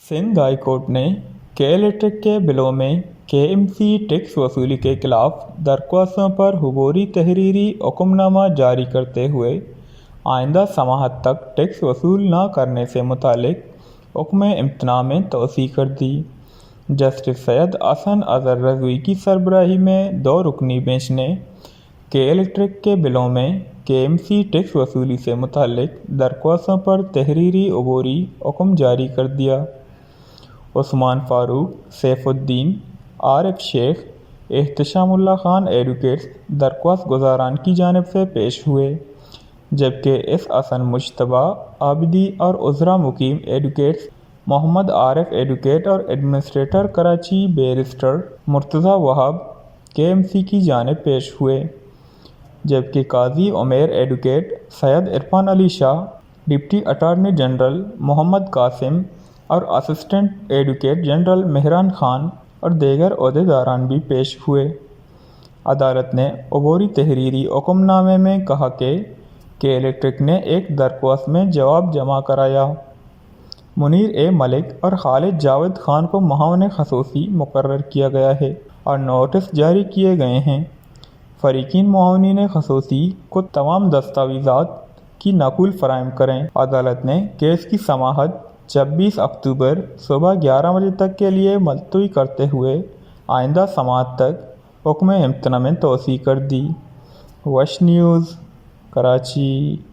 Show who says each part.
Speaker 1: Sindh high court ने के electric के बिलों में KMC टैक्स वसूली के खिलाफ दरख्वास्तों पर हुबूरी तहरीरी हुक्मनामा जारी करते हुए आइंदा समाअत तक टैक्स वसूल न करने से मुतालिक हुक्म इम्तना में तोसी कर दी। जस्टिस सैयद हसन अजहर रज़वी की सरबराही में 2 रुकनी बेंच ने के इलेक्ट्रिक के बिलों में KMC टैक्स वसूली से मुतालिक दरख्वास्तों पर तहरीरी हुबूरी हुक्म जारी कर दिया। उस्मान फारूक, सैफुद्दीन, आरिफ शेख, एहतशामुल्ला खान एडवोकेट्स दरख्वास्त गुजारान की जानिब से पेश हुए, जबकि इस हसन मुश्तबा आबिदी और उज़रा मुकीम एडवोकेट्स मोहम्मद आरिफ एडवोकेट और administrator Karachi barrister Murtaza Wahab KMC की जानिब पेश हुए, जबकि Qazi Umair advocate Syed Irfan Ali Shah, deputy attorney general Mohammad Qasim और assistant advocate general Mehran Khan और दीगर ओहदेदारान भी पेश हुए। अदालत ने अबूरी तहरीरी हुक्मनामे में कहा कि इलेक्ट्रिक ने एक दरख्वास्त में जवाब जमा कराया। मुनीर ए मलिक और खालिद जावेद खान को मुआवन खसूसी मुकर्रर किया गया है और नोटिस जारी किए गए हैं। फरीकीन मुआवनीन खसूसी को तमाम दस्तावेज़ात की नकुल फराहम करें। अदालत ने केस की समाअत 26 अक्टूबर सुबह 11 बजे तक के लिए मुलतवी करते हुए आइंदा समाअत तक हुक्म इम्तना में तोसी कर दी। वश न्यूज़, कराची।